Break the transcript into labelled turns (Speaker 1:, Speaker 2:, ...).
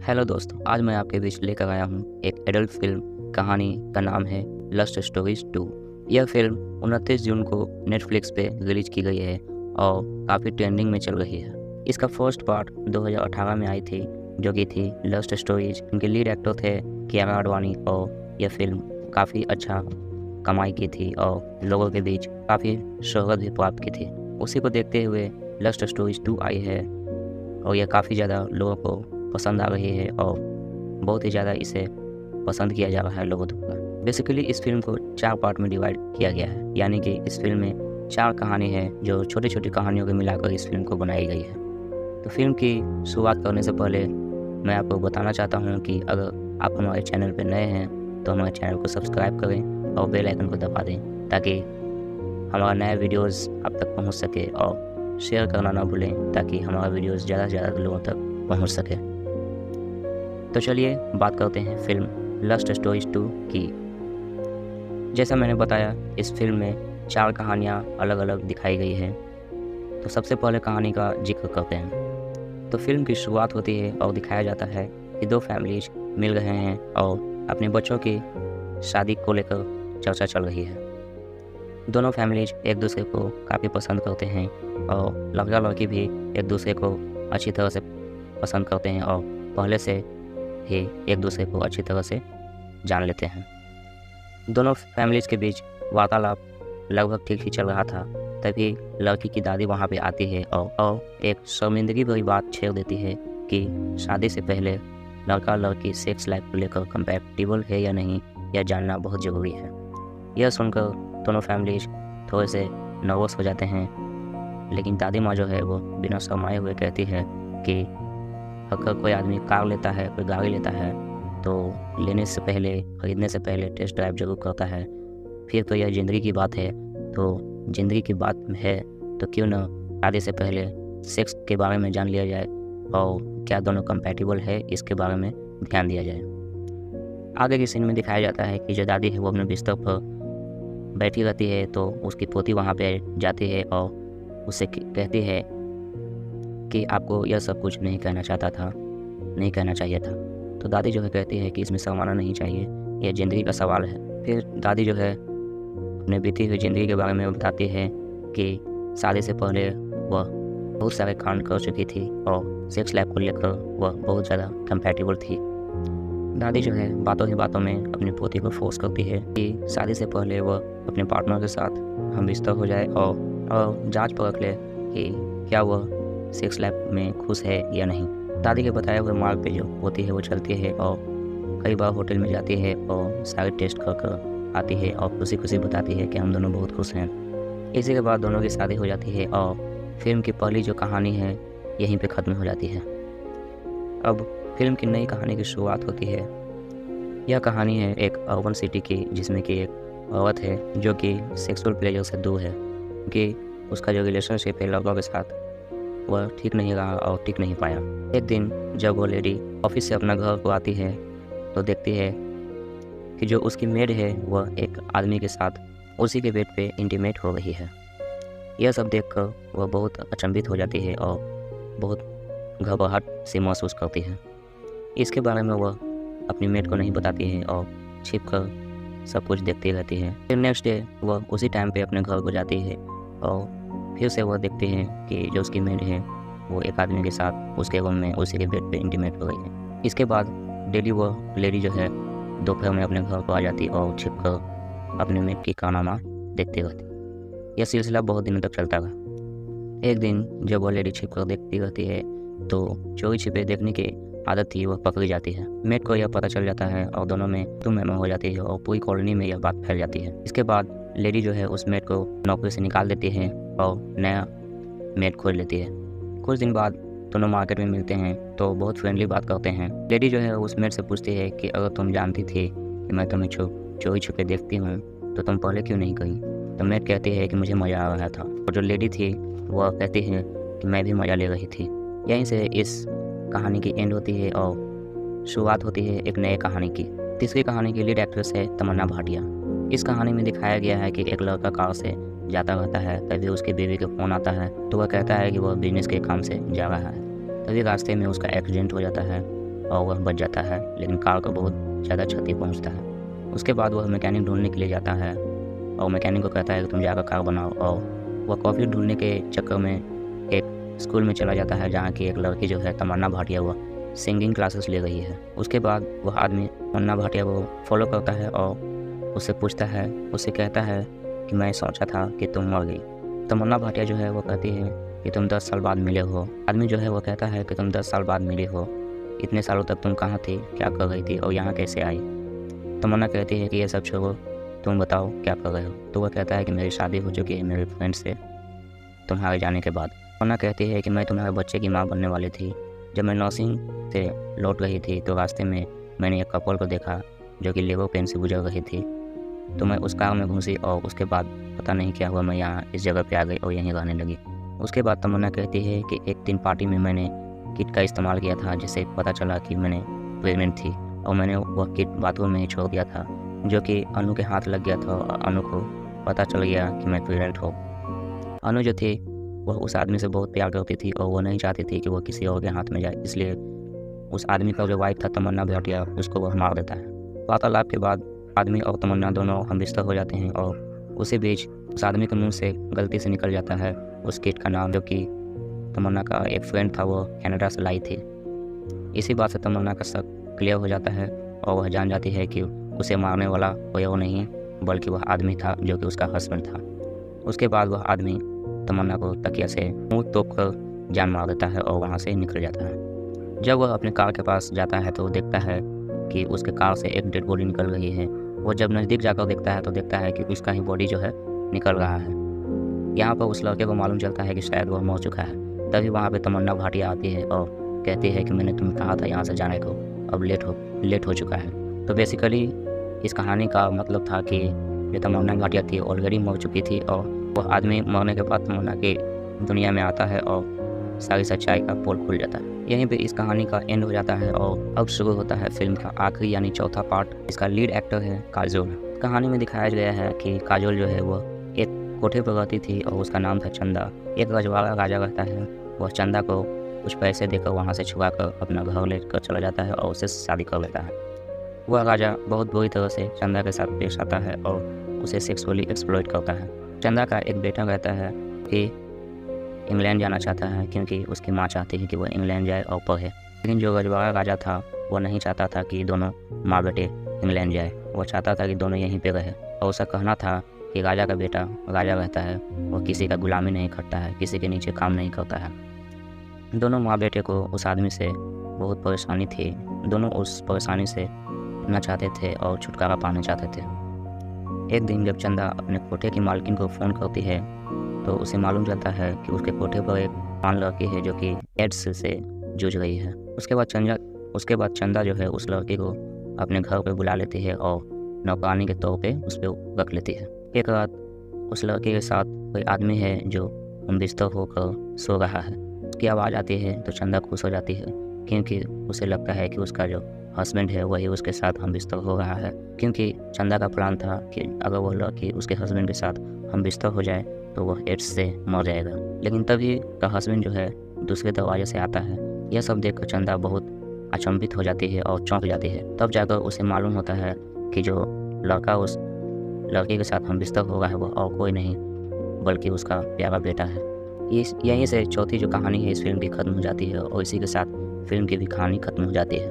Speaker 1: Hello दोस्तों, आज मैं आपके बीच लेकर आया हूँ एक एडल्ट फिल्म। कहानी का नाम है लस्ट स्टोरीज 2। यह फिल्म 29 जून को नेटफ्लिक्स पे रिलीज की गई है और काफ़ी ट्रेंडिंग में चल रही है। इसका फर्स्ट पार्ट 2018 में आई थी, जो कि थी लस्ट स्टोरीज। इनके लीड एक्टर थे कियारा आडवाणी और यह फिल्म काफ़ी अच्छा कमाई की थी और लोगों के बीच काफ़ी शोहरत भी प्राप्त की थी। उसी को देखते हुए लस्ट स्टोरीज 2 आई है और यह काफ़ी ज़्यादा लोगों को पसंद आ रही है और बहुत ही ज़्यादा इसे पसंद किया जा रहा है लोगों द्वारा। बेसिकली इस फिल्म को 4 पार्ट में डिवाइड किया गया है, यानी कि इस फिल्म में 4 कहानी है जो छोटी छोटी कहानियों को मिलाकर इस फिल्म को बनाई गई है। तो फिल्म की शुरुआत करने से पहले मैं आपको बताना चाहता हूँ कि अगर आप हमारे चैनल पर नए हैं तो हमारे चैनल को सब्सक्राइब करें और बेल आइकन को दबा दें, ताकि हमारा नया वीडियोज़ आप तक पहुँच सके, और शेयर करना ना भूलें ताकि हमारा वीडियोज़ ज़्यादा से ज़्यादा लोगों तक पहुँच सके। तो चलिए बात करते हैं फिल्म लस्ट स्टोरीज 2 की। जैसा मैंने बताया, इस फिल्म में 4 कहानियाँ अलग अलग दिखाई गई है। तो सबसे पहले कहानी का जिक्र करते हैं। तो फिल्म की शुरुआत होती है और दिखाया जाता है कि 2 फैमिलीज मिल रहे हैं और अपने बच्चों की शादी को लेकर चर्चा चल रही है। दोनों फैमिलीज एक दूसरे को काफ़ी पसंद करते हैं और लड़का लड़की भी एक दूसरे को अच्छी तरह से पसंद करते हैं और पहले से ही एक दूसरे को अच्छी तरह से जान लेते हैं। दोनों फैमिलीज़ के बीच वार्तालाप लगभग ठीक ही चल रहा था, तभी लड़की की दादी वहाँ पे आती है और एक शर्मिंदगी भरी बात छेड़ देती है कि शादी से पहले लड़का लड़की सेक्स लाइफ को लेकर कंपैटिबल है या नहीं, यह जानना बहुत ज़रूरी है। यह सुनकर दोनों फैमिलीज थोड़े से नर्वस हो जाते हैं, लेकिन दादी माँ जो है वो बिना शर्माए हुए कहती है कि अगर कोई आदमी कार लेता है, कोई गाड़ी लेता है, तो लेने से पहले, ख़रीदने से पहले टेस्ट ड्राइव जरूर करता है। फिर तो यह ज़िंदगी की बात है, तो ज़िंदगी की बात है तो क्यों ना शादी से पहले सेक्स के बारे में जान लिया जाए और क्या दोनों कंपैटिबल है, इसके बारे में ध्यान दिया जाए। आगे के सीन में दिखाया जाता है कि जो दादी है वो अपने बिस्तर पर बैठी रहती है, तो उसकी पोती वहाँ पे जाती है और उससे कहती है कि आपको यह सब कुछ नहीं कहना चाहिए था। तो दादी जो है कहती है कि इसमें शर्माना नहीं चाहिए, यह ज़िंदगी का सवाल है। फिर दादी जो है अपने बीती हुई ज़िंदगी के बारे में बताती है कि शादी से पहले वह बहुत सारे कांड कर चुकी थी और सेक्स लाइफ को लेकर वह बहुत ज़्यादा कंपैटिबल थी। दादी जो है बातों ही बातों में अपनी पोती को फोर्स करती है कि शादी से पहले वह अपने पार्टनर के साथ हम बिस्तर हो जाए और जांच परख ले कि क्या वह सेक्स लाइफ में खुश है या नहीं। दादी के बताए हुए मार्ग पे जो होती है वो चलती है और कई बार होटल में जाती है और सारे टेस्ट कर आती है और खुशी खुशी बताती है कि हम दोनों बहुत खुश हैं। इसी के बाद दोनों की शादी हो जाती है और फिल्म की पहली जो कहानी है यहीं पे ख़त्म हो जाती है। अब फिल्म की नई कहानी की शुरुआत होती है। यह कहानी है एक अर्बन सिटी की, जिसमें कि एक औरत है जो कि सेक्सुअल प्लेजर से दूर है, क्योंकि उसका जो रिलेशनशिप है लड़कों के साथ वह ठीक नहीं रहा और टिक नहीं पाया। एक दिन जब वो लेडी ऑफिस से अपना घर को आती है तो देखती है कि जो उसकी मेड है वह एक आदमी के साथ उसी के बेड पे इंटीमेट हो रही है। यह सब देखकर वह बहुत अचंभित हो जाती है और बहुत घबराहट से महसूस करती है। इसके बारे में वह अपनी मेड को नहीं बताती है और छिप कर सब कुछ देखती रहती है। फिर नेक्स्ट डे वह उसी टाइम पे अपने घर को जाती है और फिर से वह देखती है कि जो उसकी मेड है वो एक आदमी के साथ उसके रूम में उसी के बेड पे इंटीमेट हो गई है। इसके बाद डेली वह लेडी जो है दोपहर में अपने घर को आ जाती और छिप कर अपने मेड की कारनामा देखती रहती। यह सिलसिला बहुत दिनों तक चलता रहा। एक दिन जब वह लेडी छिप कर देखती रहती है तो चोरी छिपे देखने की आदत थी वह पकड़ी जाती है। मेड को यह पता चल जाता है और दोनों में तुम में हो जाती है और पूरी कॉलोनी में यह बात फैल जाती है। इसके बाद लेडी जो है उस मेड को नौकरी से निकाल देती है और नया मेड खोज लेती है। कुछ दिन बाद दोनों मार्केट में मिलते हैं तो बहुत फ्रेंडली बात करते हैं। लेडी जो है उस मेड से पूछती है कि अगर तुम जानती थी कि मैं तुम्हें चोरी छुपे देखती हूँ तो तुम पहले क्यों नहीं कही। तो मेड कहती है कि मुझे मज़ा आ रहा था, और जो लेडी थी वह कहती है कि मैं भी मज़ा ले रही थी। यहीं से इस कहानी की एंड होती है और शुरुआत होती है एक नए कहानी की। तीसरी कहानी की लीड एक्ट्रेस है तमन्ना भाटिया। इस कहानी में दिखाया गया है कि एक लड़का कार से जाता रहता है, तभी उसकी बीवी का फ़ोन आता है तो वह कहता है कि वह बिजनेस के काम से जा रहा है। तभी रास्ते में उसका एक्सीडेंट हो जाता है और वह बच जाता है, लेकिन कार को बहुत ज़्यादा क्षति पहुंचता है। उसके बाद वह मैकेनिक ढूंढने के लिए जाता है और मैकेनिक को कहता है कि तुम जाकर कार बनाओ, और वह कॉफ़ी ढूंढने के चक्कर में एक स्कूल में चला जाता है जहाँ की एक लड़की जो है तमन्ना भाटिया, वह सिंगिंग क्लासेस ले रही है। उसके बाद वह आदमी तमन्ना भाटिया को फॉलो करता है और उससे पूछता है, उससे कहता है कि मैं सोचा था कि तुम मर गई। तमन्ना भाटिया जो है वो कहती है कि तुम 10 साल बाद मिले हो। आदमी जो है वो कहता है कि तुम 10 साल बाद मिले हो, इतने सालों तक तुम कहाँ थी, क्या कर रही थी और यहाँ कैसे आई। तमन्ना कहती है कि ये सब छोड़ो, तुम बताओ क्या कर रहे हो। तो वह कहता है कि मेरी शादी हो चुकी है मेरे फ्रेंड से तुम्हारे जाने के बाद। तमन्ना कहती है कि मैं तुम्हारे बच्चे की माँ बनने वाली थी। जब मैं नर्सिंग से लौट रही थी तो रास्ते में मैंने एक कपल को देखा जो कि लेबर पेन से गुजर रही थी, तो मैं उस कार में घुसी और उसके बाद पता नहीं क्या हुआ, मैं यहाँ इस जगह पे आ गई और यहीं रहने लगी। उसके बाद तमन्ना कहती है कि एक दिन पार्टी में मैंने किट का इस्तेमाल किया था, जिससे पता चला कि मैंने प्रेग्नेंट थी, और मैंने वह किट बाथरूम में ही छोड़ दिया था, जो कि अनु के हाथ लग गया था और अनु को पता चल गया कि मैं प्रेग्नेंट हूँ। अनु जो थी वह उस आदमी से बहुत प्यार करती थी और वह नहीं चाहती थी कि वह किसी और के हाथ में जाए, इसलिए उस आदमी का जो वाइफ था तमन्ना भाटिया, उसको वह मार देता है। वार्तालाप के बाद आदमी और तमन्ना दोनों हमबिस्तर हो जाते हैं और उसी बीच उस आदमी के मुंह से गलती से निकल जाता है उस किट का नाम, जो कि तमन्ना का एक फ्रेंड था, वो कनाडा से लाई थी। इसी बात से तमन्ना का शक क्लियर हो जाता है और वह जान जाती है कि उसे मारने वाला कोई और नहीं बल्कि वह आदमी था जो कि उसका हस्बैंड था। उसके बाद वह आदमी तमन्ना को तकिया से मुंह तोप कर जान मार देता है और वहाँ से निकल जाता है। जब वह अपने कार के पास जाता है तो देखता है कि उसके कार से एक डेड बॉडी निकल रही है। वो जब नज़दीक जाकर देखता है तो देखता है कि उसका ही बॉडी जो है निकल रहा है। यहाँ पर उस लड़के को मालूम चलता है कि शायद वह मर चुका है। तभी वहाँ पे तमन्ना भाटिया आती है और कहती है कि मैंने तुम्हें कहा था यहाँ से जाने को, अब लेट हो चुका है। तो बेसिकली इस कहानी का मतलब था कि जो तमन्ना भाटिया थी ऑलरेडी मर चुकी थी और वह आदमी मरने के बाद तमन्ना की दुनिया में आता है और सारी सच्चाई का पोल खुल जाता है। यहीं पे इस कहानी का एंड हो जाता है और अब शुरू होता है फिल्म का आखिरी यानी चौथा पार्ट। इसका लीड एक्टर है काजोल। कहानी में दिखाया गया है कि काजोल जो है वह एक कोठे पर रहती थी और उसका नाम था चंदा। एक रजवाड़ा राजा रहता है, वह चंदा को कुछ पैसे देकर वहाँ से छुड़ा कर अपना घर लेकर चला जाता है और उससे शादी कर लेता है। वह राजा बहुत बुरी तरह से चंदा के साथ पेश आता है और उसे सेक्सुअली एक्सप्लॉइट करता है। चंदा का एक बेटा रहता है कि इंग्लैंड जाना चाहता है क्योंकि उसकी माँ चाहती है कि वह इंग्लैंड जाए और पढ़े, लेकिन जो रजवाड़ा राजा था वह नहीं चाहता था कि दोनों माँ बेटे इंग्लैंड जाए। वह चाहता था कि दोनों यहीं पे रहे और उसका कहना था कि राजा का बेटा राजा रहता है, वह किसी का गुलामी नहीं करता है, किसी के नीचे काम नहीं करता है। दोनों माँ बेटे को उस आदमी से बहुत परेशानी थी। दोनों उस परेशानी से ना चाहते थे और छुटकारा पाना चाहते थे। एक दिन जब चंदा अपने कोठे की मालकिन को फ़ोन करती है तो उसे मालूम चलता है कि उसके कोठे पर एक जवान लड़की है जो कि एड्स से जूझ रही है। उसके बाद चंदा जो है उस लड़की को अपने घर पे बुला लेती है और नौकरानी के तौर पे उस पर रख लेती है। एक रात उस लड़के के साथ कोई आदमी है जो बिस्तर होकर सो रहा है। उसकी आवाज़ आती है तो चंदा खुश हो जाती है क्योंकि उसे लगता है कि उसका जो हस्बैंड है वही उसके साथ हम बिस्तर हो रहा है, क्योंकि चंदा का प्लान था कि अगर वह लड़की उसके हस्बैंड के साथ हम बिस्तर हो जाए तो वह एड्स से मर जाएगा। लेकिन तभी का हस्बैंड जो है दूसरे दरवाजे से आता है। यह सब देखकर चंदा बहुत अचंभित हो जाती है और चौंक जाती है। तब जाकर उसे मालूम होता है कि जो लड़का उस लड़की के साथ हम बिस्तर हो रहा है वह और कोई नहीं बल्कि उसका प्यारा बेटा है। यहीं से चौथी जो कहानी है इस फिल्म की ख़त्म हो जाती है और इसी के साथ फिल्म की भी कहानी ख़त्म हो जाती है।